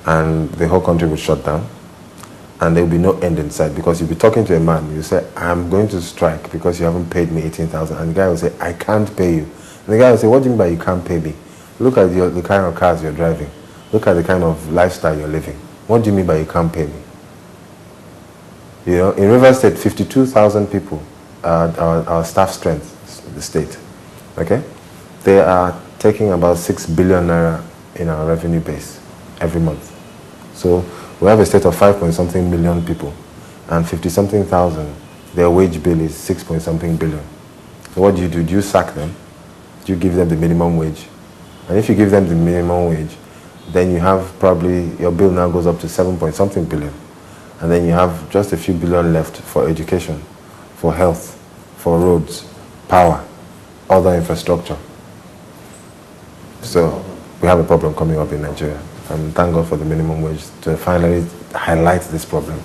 and the whole country would shut down, and there will be no end in sight, because you'll be talking to a man, you say, I'm going to strike because you haven't paid me 18,000, and the guy will say, I can't pay you. And the guy will say, what do you mean by you can't pay me? Look at the kind of cars you're driving. Look at the kind of lifestyle you're living. What do you mean by you can't pay me? You know, in Rivers State, 52,000 people are our staff strength in the state. Okay? They are taking about 6 billion naira in our revenue base every month. So we have a state of 5-point-something million people, and 50-something thousand, their wage bill is 6-point-something billion. So what do? Do you sack them? Do you give them the minimum wage? And if you give them the minimum wage, then you have probably, your bill now goes up to 7-point-something billion. And then you have just a few billion left for education, for health, for roads, power, other infrastructure. So we have a problem coming up in Nigeria. And thank God for the minimum wage to finally highlight this problem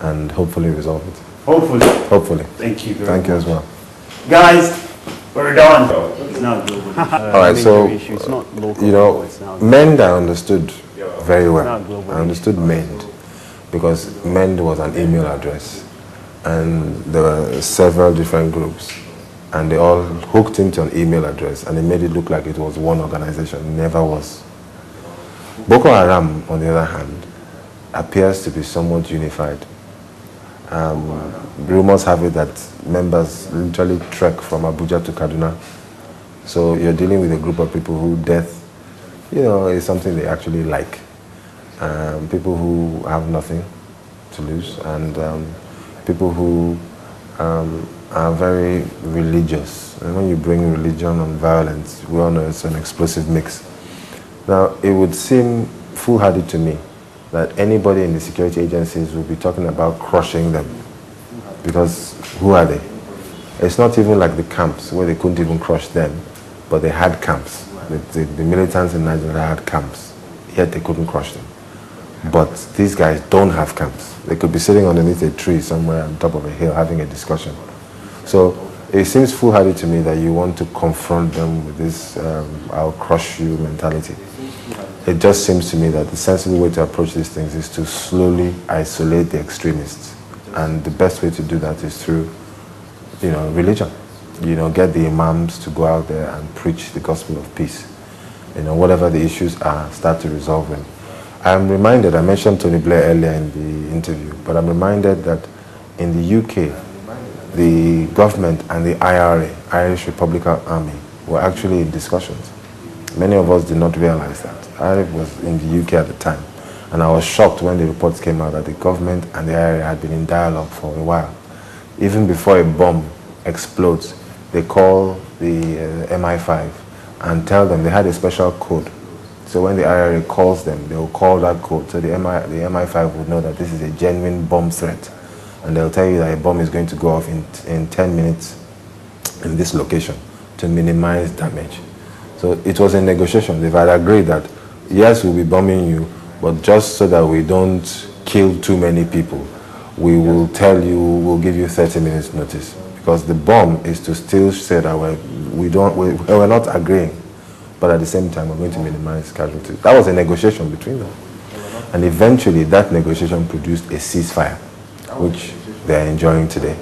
and hopefully resolve it. Hopefully. Hopefully. Thank you very much. Thank you as well. Guys, we're done. It's not global. All right, so, you know, MEND I understood very well. I understood MEND because MEND was an email address, and there were several different groups, and they all hooked into an email address, and it made it look like it was one organization. It never was. Boko Haram, on the other hand, appears to be somewhat unified. Rumors have it that members literally trek from Abuja to Kaduna. So you're dealing with a group of people who death, you know, is something they actually like. People who have nothing to lose, and people who are very religious. And when you bring religion and violence, we all know it's an explosive mix. Now, it would seem foolhardy to me that anybody in the security agencies will be talking about crushing them, because who are they? It's not even like the camps where they couldn't even crush them, but they had camps. The militants in Nigeria had camps, yet they couldn't crush them. But these guys don't have camps. They could be sitting underneath a tree somewhere on top of a hill having a discussion. So it seems foolhardy to me that you want to confront them with this I'll crush you mentality. It just seems to me that the sensible way to approach these things is to slowly isolate the extremists. And the best way to do that is through, you know, religion. You know, get the imams to go out there and preach the gospel of peace. You know, whatever the issues are, start to resolve them. I'm reminded, I mentioned Tony Blair earlier in the interview, but I'm reminded that in the UK, the government and the IRA, Irish Republican Army, were actually in discussions. Many of us did not realize that. I was in the UK at the time, and I was shocked when the reports came out that the government and the IRA had been in dialogue for a while. Even before a bomb explodes, they call the MI5 and tell them they had a special code. So when the IRA calls them, they will call that code. So the MI5 would know that this is a genuine bomb threat. And they'll tell you that a bomb is going to go off in 10 minutes in this location to minimize damage. So it was a negotiation. They've had agreed that, yes, we'll be bombing you, but just so that we don't kill too many people, we will tell you, we'll give you 30 minutes notice. Because the bomb is to still say that we're not agreeing, but at the same time, we're going to minimize casualties. That was a negotiation between them. And eventually, that negotiation produced a ceasefire, which they're enjoying today.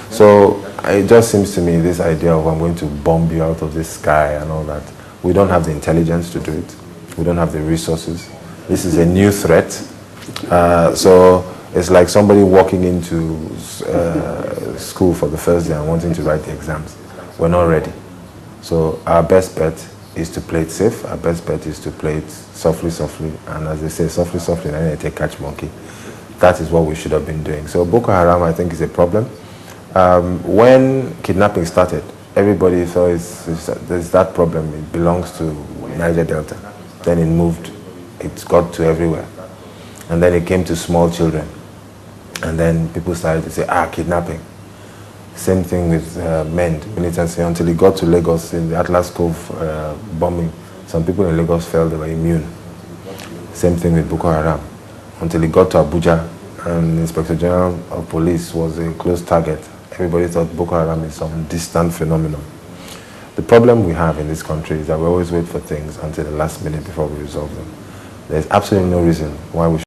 So it just seems to me, this idea of I'm going to bomb you out of this sky and all that, we don't have the intelligence to do it. We don't have the resources. This is a new threat. So it's like somebody walking into school for the first day and wanting to write the exams. We're not ready. So our best bet is to play it safe. Our best bet is to play it softly, softly. And as they say, softly, softly, and then they catch monkey. That is what we should have been doing. So Boko Haram, I think, is a problem. When kidnapping started, everybody thought there's that problem. It belongs to Niger Delta. Then it moved. It got to everywhere. And then it came to small children. And then people started to say, kidnapping. Same thing with MEND, militancy, until it got to Lagos in the Atlas Cove bombing. Some people in Lagos felt they were immune. Same thing with Boko Haram. Until it got to Abuja, and the Inspector General of Police was a close target. Everybody thought Boko Haram is some distant phenomenon. The problem we have in this country is that we always wait for things until the last minute before we resolve them. There's absolutely no reason why we